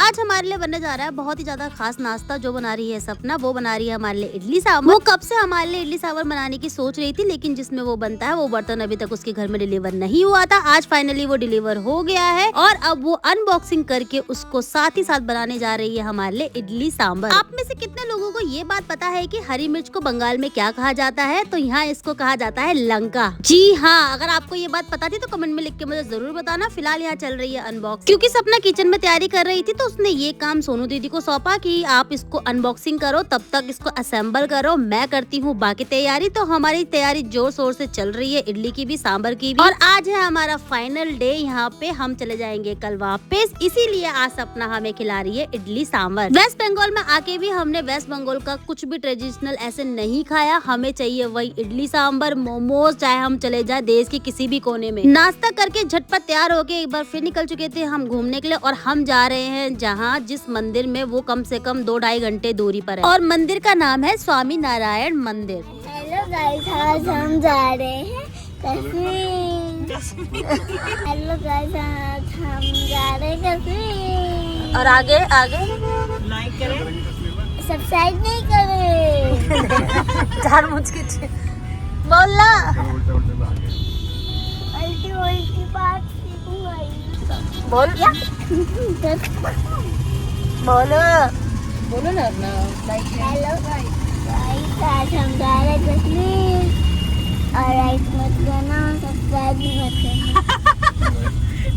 आज हमारे लिए बनने जा रहा है बहुत ही ज्यादा खास नाश्ता। जो बना रही है सपना, वो बना रही है हमारे लिए इडली सांभर। वो कब से हमारे लिए इडली सांभर बनाने की सोच रही थी, लेकिन जिसमें वो बनता है वो बर्तन अभी तक उसके घर में डिलीवर नहीं हुआ था। आज फाइनली वो डिलीवर हो गया है और अब वो अनबॉक्सिंग करके उसको साथ ही साथ बनाने जा रही है हमारे लिए इडली सांभर। आप में से कितने लोगों को ये बात पता है कि हरी मिर्च को बंगाल में क्या कहा जाता है? तो यहाँ इसको कहा जाता है लंका। जी हाँ, अगर आपको ये बात पता थी तो कमेंट में लिख के मुझे जरूर बताना। फिलहाल यहाँ चल रही है अनबॉक्सिंग, क्योंकि सपना किचन में तैयारी कर रही थी तो उसने ये काम सोनू दीदी को सौंपा कि आप इसको अनबॉक्सिंग करो, तब तक इसको असेंबल करो, मैं करती हूँ बाकी तैयारी। तो हमारी तैयारी जोर शोर से चल रही है, इडली की भी सांभर की भी। और आज है हमारा फाइनल डे, यहाँ पे हम चले जाएंगे कल वापस, इसीलिए आज सपना हमें खिला रही है इडली सांभर। वेस्ट बंगाल में आके भी हमने वेस्ट बंगाल का कुछ भी ट्रेडिशनल ऐसे नहीं खाया। हमें चाहिए वही इडली सांभर, मोमोज, चाहे हम चले जाए देश के किसी भी कोने में। नाश्ता करके झटपट तैयार होके एक बार फिर निकल चुके थे हम घूमने के लिए, और हम जा रहे हैं जहाँ जिस मंदिर में वो कम से कम 2-2.5 घंटे दूरी पर है, और मंदिर का नाम है स्वामी नारायण मंदिर। हेलो गाइस, आज हम जा रहे हैं कश्मीर। हेलो गाइस, आज हम जा रहे हैं कश्मीर। और आगे आगे लाइक करें, सब्सक्राइब नहीं करें। चार मुझ के बोला उल्टी उल्टी बात सीखूंगा। बोल क्या बोलो बोलो ना अपना। हेलो गाइस, आज हम जा रहे हैं कश्मीर। और लाइक मत करना, सब्सक्राइब भी मत करना।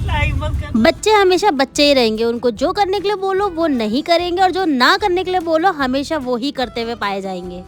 लाइक मत कर। बच्चे हमेशा बच्चे ही रहेंगे, उनको जो करने के लिए बोलो वो नहीं करेंगे, और जो ना करने के लिए बोलो हमेशा वो ही करते हुए पाए जाएंगे।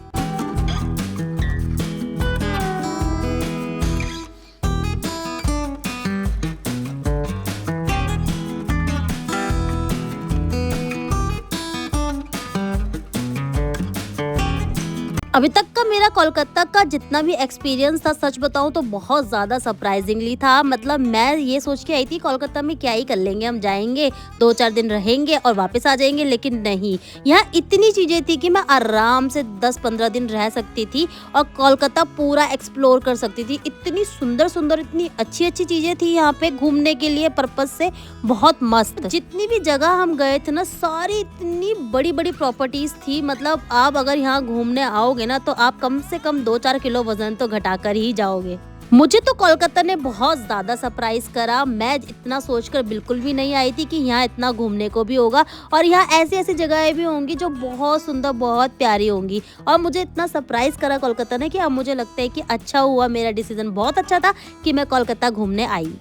अभी तक का मेरा कोलकाता का जितना भी एक्सपीरियंस था, सच बताऊं तो बहुत ज़्यादा सरप्राइजिंगली था। मतलब मैं ये सोच के आई थी कोलकाता में क्या ही कर लेंगे, हम जाएंगे 2-4 दिन रहेंगे और वापस आ जाएंगे, लेकिन नहीं, यहाँ इतनी चीज़ें थी कि मैं आराम से 10-15 दिन रह सकती थी और कोलकाता पूरा एक्सप्लोर कर सकती थी। इतनी सुंदर सुंदर, इतनी अच्छी अच्छी चीज़ें थी यहाँ पे घूमने के लिए पर्पज से, बहुत मस्त। जितनी भी जगह हम गए थे ना, सारी इतनी बड़ी बड़ी प्रॉपर्टीज थी। मतलब आप अगर यहाँ घूमने आओगे ना तो आप कम से कम 2-4 किलो वजन तो घटा कर ही जाओगे। मुझे तो कोलकाता ने बहुत ज्यादा सरप्राइज करा। मैं इतना सोचकर बिल्कुल भी नहीं आई थी कि यहाँ इतना घूमने को भी होगा, और यहाँ ऐसी ऐसी जगहें भी होंगी जो बहुत सुंदर, बहुत प्यारी होंगी। और मुझे इतना सरप्राइज करा कोलकाता ने कि अब मुझे लगता है कि अच्छा हुआ, मेरा डिसीजन बहुत अच्छा था कि मैं कोलकाता घूमने आई।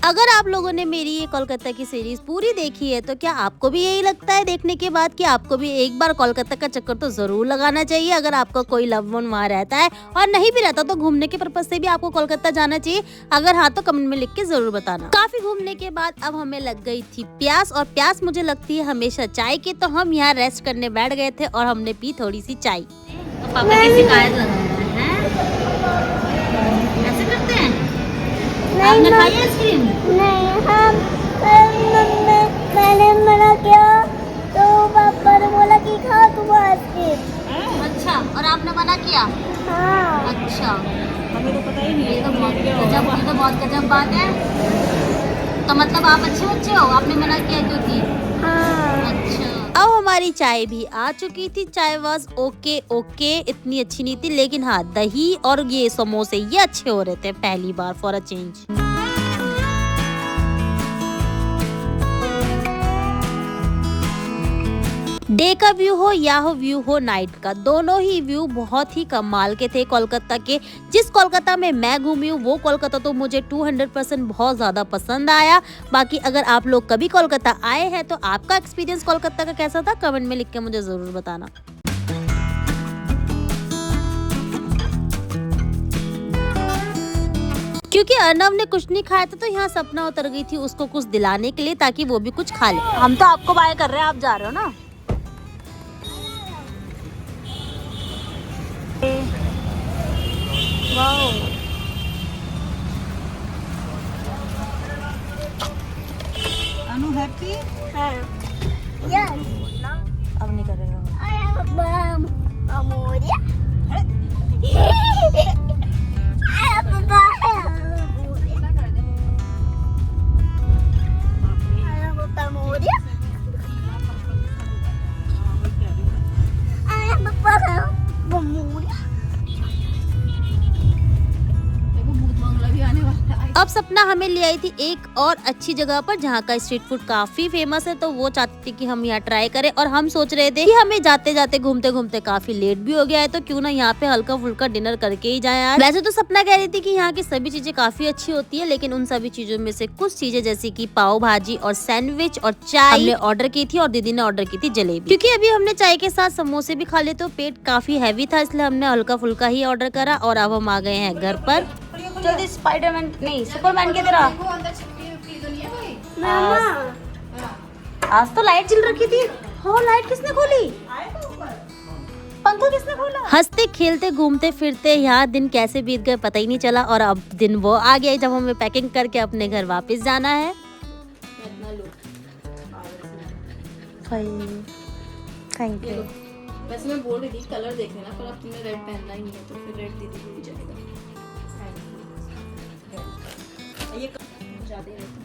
अगर आप लोगों ने मेरी ये कोलकाता की सीरीज पूरी देखी है तो क्या आपको भी यही लगता है देखने के बाद कि आपको भी एक बार कोलकाता का चक्कर तो जरूर लगाना चाहिए? अगर आपका कोई लव वन वहाँ रहता है, और नहीं भी रहता तो घूमने के पर्पज से भी आपको कोलकाता जाना चाहिए। अगर हाँ तो कमेंट में लिख के जरूर बताना। काफी घूमने के बाद अब हमें लग गई थी प्यास, और प्यास मुझे लगती है हमेशा चाय की। तो हम यहाँ रेस्ट करने बैठ गए थे और हमने पी थोड़ी सी चाय। पापा की शिकायत ऐसे करते हैं? आपने खाई आइसक्रीम? नहीं, हम मैंने मना किया तो पापा ने बोला कि खाओ तुम आइसक्रीम। अच्छा, और आपने मना किया? हाँ। अच्छा, हमें तो पता ही नहीं ये तो है। बहुत गजब बात है। तो मतलब आप अच्छे बच्चे हो, आपने मना किया क्योंकि? हाँ। अच्छा। अब हमारी चाय भी आ चुकी थी। चाय वाज ओके, इतनी अच्छी नहीं थी, लेकिन हाँ दही और ये समोसे ये अच्छे हो रहे थे पहली बार फॉर अ चेंज। डे का व्यू हो या व्यू हो नाइट का, दोनों ही व्यू बहुत ही कमाल के थे कोलकाता के। जिस कोलकाता में मैं घूमी हूँ वो कोलकाता तो मुझे 200% बहुत ज़्यादा पसंद आया। बाकी अगर आप लोग कभी कोलकाता आए हैं तो आपका एक्सपीरियंस कोलकाता का कैसा था, कमेंट में लिख के मुझे ज़रूर बताना। क्योंकि अर्नव ने कुछ नहीं खाया था तो यहाँ सपना उतर गई थी उसको कुछ दिलाने के लिए, ताकि वो भी कुछ खा ले। हम तो आपको बाय कर रहे हैं, आप जा रहे हो ना। वाओ, हैप्पी हाँ यस अब नहीं करेगा I have a bomb Amoria I have a bomb I have a Amoria I have a bomb Amoria अब सपना हमें ले आई थी एक और अच्छी जगह पर जहाँ का स्ट्रीट फूड काफी फेमस है, तो वो चाहती थी कि हम यहाँ ट्राई करें। और हम सोच रहे थे कि हमें जाते जाते घूमते घूमते काफी लेट भी हो गया है, तो क्यों ना यहाँ पे हल्का फुल्का डिनर करके ही जाए आज। वैसे तो सपना कह रही थी कि यहाँ की सभी चीजें काफी अच्छी होती है, लेकिन उन सभी चीजों में से कुछ चीजें जैसे कि पाव भाजी और सैंडविच और चाय हमने ऑर्डर की थी, और दीदी ने ऑर्डर की थी जलेबी। क्योंकि अभी हमने चाय के साथ समोसे भी खा लिए तो पेट काफी हैवी था, इसलिए हमने हल्का फुल्का ही ऑर्डर करा। और अब हम आ गए हैं घर पर। जल्दी स्पाइडरमैन नहीं सुपरमैन की तरह। आज तो लाइट जल रखी थी। हाँ लाइट किसने खोली? पंखा किसने खोला? हंसते खेलते घूमते फिरते यहाँ दिन कैसे बीत गए पता ही नहीं चला। और अब दिन वो आ गया जब हमें पैकिंग करके अपने घर वापस जाना है। Thank you. वैसे मैं बोल रही थी कलर देख लेना, पर अब तुमने रेड पहनना ही नहीं है तो फिर रेड दीदी को भी जाएगा। ये ज्यादा रहता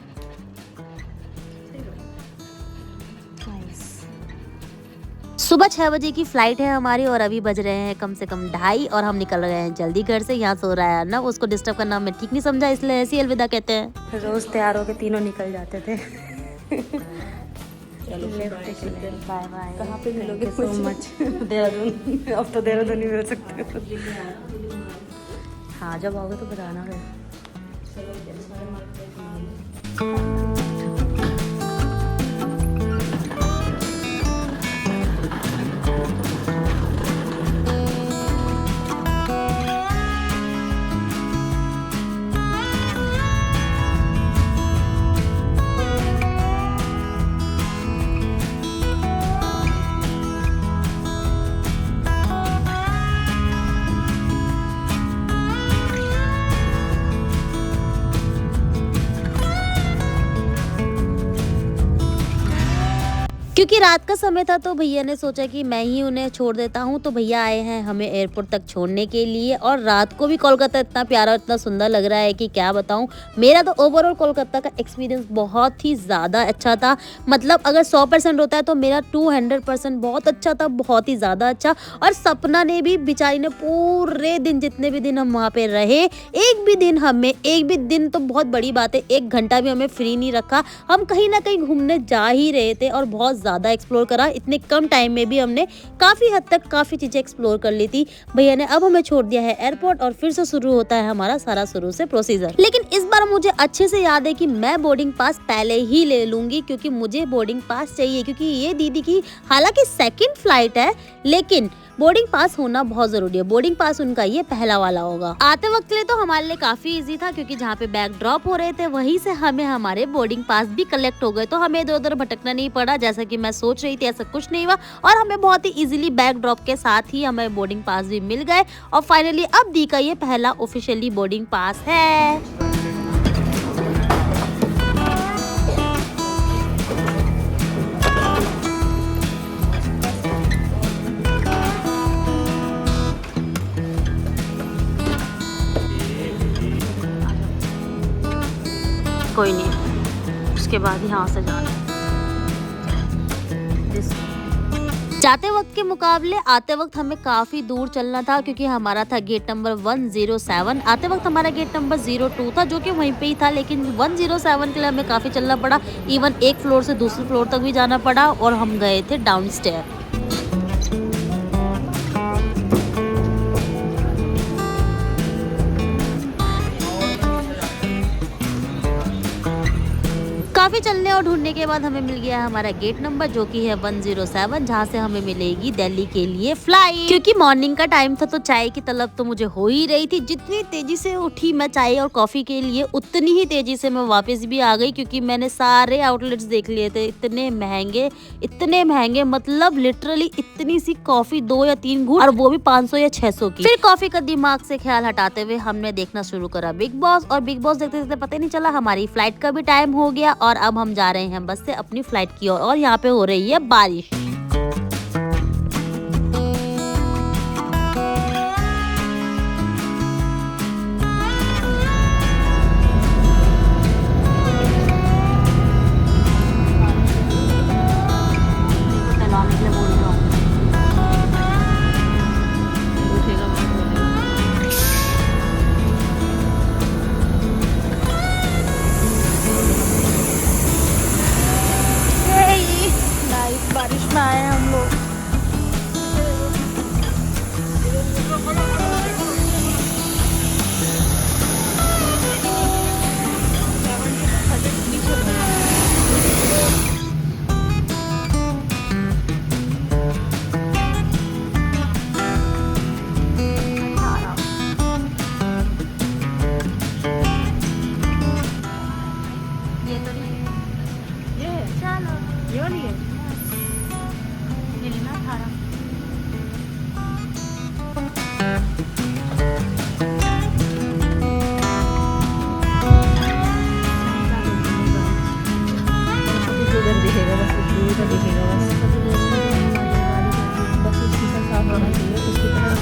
सुबह 6 बजे की फ्लाइट है हमारी, और अभी बज रहे हैं कम से कम 2:30 और हम निकल रहे हैं जल्दी घर से। यहाँ सो रहा है ना, उसको डिस्टर्ब करना मैं ठीक नहीं समझा, इसलिए ऐसी अलविदा कहते हैं। रोज तैयार होके तीनों निकल जाते थे। Bye bye. कहाँ पे मिलोगे? So much Dehradun. अब तो देहरादून ही मिल सकते हो। हाँ जब आओगे तो बताना फिर। क्योंकि रात का समय था तो भैया ने सोचा कि मैं ही उन्हें छोड़ देता हूँ, तो भैया आए हैं हमें एयरपोर्ट तक छोड़ने के लिए। और रात को भी कोलकाता इतना प्यारा इतना सुंदर लग रहा है कि क्या बताऊँ। मेरा तो ओवरऑल कोलकाता का एक्सपीरियंस बहुत ही ज़्यादा अच्छा था। मतलब अगर 100% होता है तो मेरा 200% बहुत अच्छा था, बहुत ही ज़्यादा अच्छा। और सपना ने भी, बेचारी ने पूरे दिन, जितने भी दिन हम वहाँ पे रहे, एक भी दिन तो बहुत बड़ी बात है, 1 घंटा भी हमें फ्री नहीं रखा। हम कहीं ना कहीं घूमने जा ही रहे थे और बहुत ज़्यादा एक्सप्लोर करा। इतने कम टाइम में भी हमने काफ़ी हद तक काफ़ी चीज़ें एक्सप्लोर कर ली थी। भैया ने अब हमें छोड़ दिया है एयरपोर्ट और फिर से शुरू होता है हमारा सारा शुरू से प्रोसीजर। लेकिन इस बार मुझे अच्छे से याद है कि मैं बोर्डिंग पास पहले ही ले लूँगी, क्योंकि मुझे बोर्डिंग पास चाहिए। क्योंकि ये दीदी की हालांकि 2nd फ्लाइट है, लेकिन बोर्डिंग पास होना बहुत जरूरी है। बोर्डिंग पास उनका ये पहला वाला होगा। आते वक्त के लिए तो हमारे लिए काफी इजी था, क्योंकि जहाँ पे बैग ड्रॉप हो रहे थे वहीं से हमें हमारे बोर्डिंग पास भी कलेक्ट हो गए, तो हमें इधर उधर भटकना नहीं पड़ा। जैसा कि मैं सोच रही थी ऐसा कुछ नहीं हुआ, और हमें बहुत ही इजीली बैग ड्रॉप के साथ ही हमें बोर्डिंग पास भी मिल गए। और फाइनली अब दी का ये पहला ऑफिशियली बोर्डिंग पास है। कोई नहीं, उसके बाद यहाँ से जाना है। जाते वक्त के मुकाबले आते वक्त हमें काफी दूर चलना था, क्योंकि हमारा था गेट नंबर 107। आते वक्त हमारा गेट नंबर 02 था, जो कि वहीं पे ही था। लेकिन 107 के लिए हमें काफी चलना पड़ा। इवन एक फ्लोर से दूसरे फ्लोर तक भी जाना पड़ा, और हम गए थे डाउनस्टेयर। काफी चलने और ढूंढने के बाद हमें मिल गया हमारा गेट नंबर, जो कि है 107, जहाँ से हमें मिलेगी दिल्ली के लिए फ्लाइट। क्योंकि मॉर्निंग का टाइम था तो चाय की तलब तो मुझे हो ही रही थी। जितनी तेजी से उठी मैं चाय और कॉफी के लिए, उतनी ही तेजी से मैं वापस भी आ गई, क्योंकि मैंने सारे आउटलेट्स देख लिए थे। इतने महंगे, मतलब लिटरली इतनी सी कॉफी 2 या 3 घूंट, और वो भी 500 या 600 की। फिर कॉफी का दिमाग से ख्याल हटाते हुए हमने देखना शुरू करा बिग बॉस। और बिग बॉस देखते देखते पता ही नहीं चला हमारी फ्लाइट का भी टाइम हो गया, और और अब हम जा रहे हैं बस से अपनी फ्लाइट की ओर और यहाँ पे हो रही है बारिश। बारिश में आए हैं हम लोग। ये वाली है। दिखेगा बस दिखेगा बस उसके साथ साफ होना चाहिए उसकी तरह।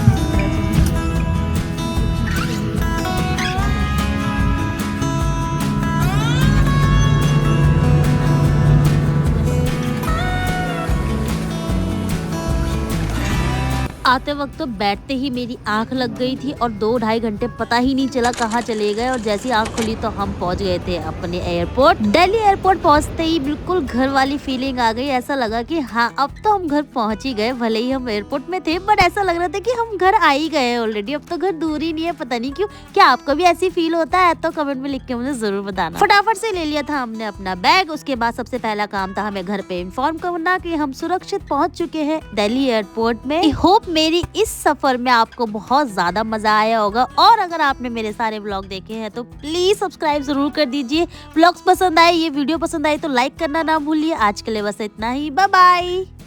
आते वक्त तो बैठते ही मेरी आंख लग गई थी और 2-2.5 घंटे पता ही नहीं चला कहाँ चले गए और जैसी आंख खुली तो हम पहुंच गए थे अपने एयरपोर्ट। दिल्ली एयरपोर्ट पहुंचते ही बिल्कुल घर वाली फीलिंग आ गई। ऐसा लगा कि हाँ अब तो हम घर पहुंच ही गए। भले ही हम एयरपोर्ट में थे बट ऐसा लग रहा था कि हम घर आ ही गए ऑलरेडी। अब तो घर दूर ही नहीं है, पता नहीं क्यों। क्या आपको भी ऐसी फील होता है तो कमेंट में लिख के मुझे जरूर बताना। फटाफट से ले लिया था हमने अपना बैग। उसके बाद सबसे पहला काम था हमें घर पे इन्फॉर्म करना कि हम सुरक्षित पहुंच चुके हैं दिल्ली एयरपोर्ट में। होप मेरी इस सफर में आपको बहुत ज्यादा मजा आया होगा और अगर आपने मेरे सारे व्लॉग देखे हैं तो प्लीज सब्सक्राइब जरूर कर दीजिए। व्लॉग्स पसंद आए, ये वीडियो पसंद आई तो लाइक करना ना भूलिए। आज के लिए बस इतना ही, बाय बाय।